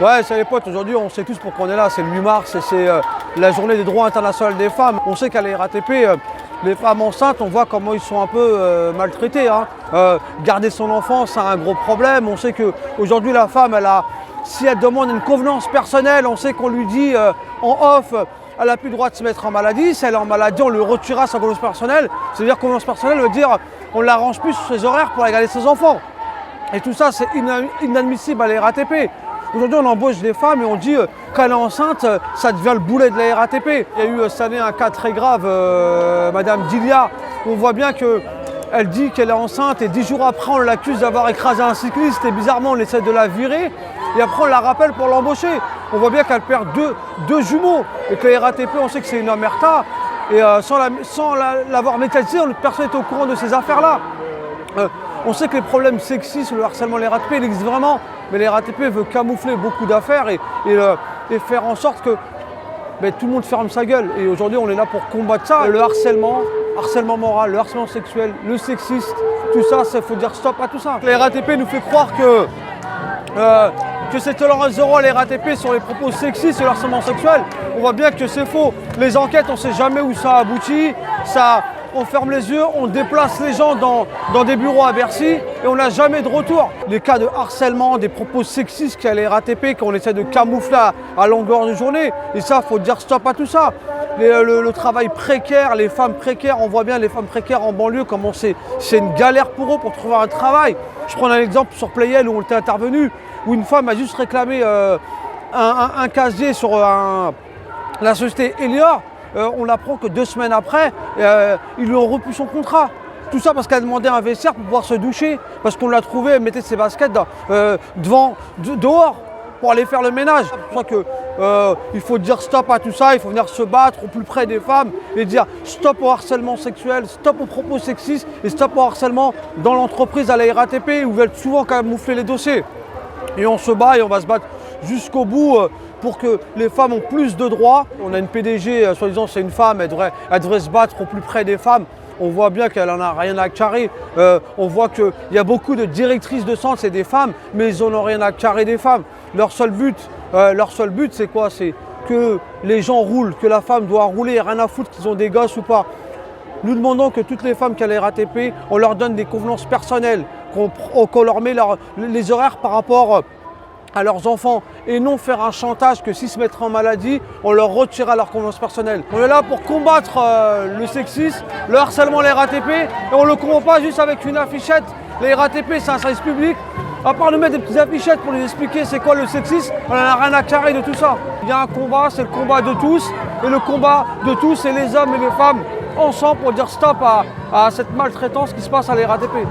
Ouais, c'est les potes, aujourd'hui on sait tous pourquoi on est là, c'est le 8 mars et c'est la journée des droits internationaux des femmes. On sait qu'à la RATP, les femmes enceintes, on voit comment ils sont un peu maltraités. Garder son enfant, c'est un gros problème. On sait qu'aujourd'hui la femme, si elle demande une convenance personnelle, on sait qu'on lui dit en off, elle n'a plus le droit de se mettre en maladie. Si elle est en maladie, on lui retirera sa convenance personnelle. C'est-à-dire convenance personnelle veut dire on ne l'arrange plus sur ses horaires pour aller garder ses enfants. Et tout ça, c'est inadmissible à la RATP. Aujourd'hui, on embauche des femmes et on dit qu'elle est enceinte, ça devient le boulet de la RATP. Il y a eu cette année un cas très grave, Madame Dilia. On voit bien qu'elle dit qu'elle est enceinte et 10 jours après, on l'accuse d'avoir écrasé un cycliste et bizarrement, on essaie de la virer et après, on la rappelle pour l'embaucher. On voit bien qu'elle perd deux jumeaux et que la RATP, on sait que c'est une omerta. Et sans l'avoir médiatisé, personne n'est au courant de ces affaires-là. On sait que les problèmes sexistes, le harcèlement, les RATP, il existe vraiment, mais les RATP veut camoufler beaucoup d'affaires et faire en sorte que tout le monde ferme sa gueule. Et aujourd'hui, on est là pour combattre ça. Le harcèlement moral, le harcèlement sexuel, le sexiste, tout ça, il faut dire stop à tout ça. Les RATP nous fait croire que c'est tolérance zéro à la RATP sur les propos sexistes et le harcèlement sexuel. On voit bien que c'est faux. Les enquêtes, on ne sait jamais où ça aboutit. On ferme les yeux, on déplace les gens dans des bureaux à Bercy et on n'a jamais de retour. Les cas de harcèlement, des propos sexistes qu'il y a les RATP, qu'on essaie de camoufler à longueur de journée. Et ça, il faut dire stop à tout ça. Le travail précaire, les femmes précaires, on voit bien les femmes précaires en banlieue, comment c'est une galère pour eux pour trouver un travail. Je prends un exemple sur Playel où on était intervenu, où une femme a juste réclamé un casier sur la société Elior. On apprend que 2 semaines après, ils lui ont rompu son contrat. Tout ça parce qu'elle a demandé un vestiaire pour pouvoir se doucher, parce qu'on l'a trouvé, elle mettait ses baskets dehors pour aller faire le ménage. C'est pour ça qu'il faut dire stop à tout ça, il faut venir se battre au plus près des femmes et dire stop au harcèlement sexuel, stop aux propos sexistes et stop au harcèlement dans l'entreprise à la RATP où ils veulent souvent camoufler les dossiers. Et on se bat et on va se battre jusqu'au bout pour que les femmes ont plus de droits. On a une PDG, soi-disant c'est une femme, elle devrait se battre au plus près des femmes. On voit bien qu'elle n'en a rien à carrer. On voit qu'il y a beaucoup de directrices de centre, c'est des femmes, mais ils n'en ont rien à carrer des femmes. Leur seul but, c'est quoi? C'est que les gens roulent, que la femme doit rouler, rien à foutre qu'ils ont des gosses ou pas. Nous demandons que toutes les femmes qui ont les RATP, on leur donne des convenances personnelles, qu'on leur met les horaires par rapport à leurs enfants et non faire un chantage que s'ils se mettraient en maladie, on leur retirera leur convenance personnelle. On est là pour combattre le sexisme, le harcèlement, les RATP et on ne le combat pas juste avec une affichette. Les RATP, c'est un service public. À part nous mettre des petites affichettes pour nous expliquer c'est quoi le sexisme, on n'en a rien à carrer de tout ça. Il y a un combat, c'est le combat de tous et le combat de tous, c'est les hommes et les femmes ensemble pour dire stop à cette maltraitance qui se passe à la RATP.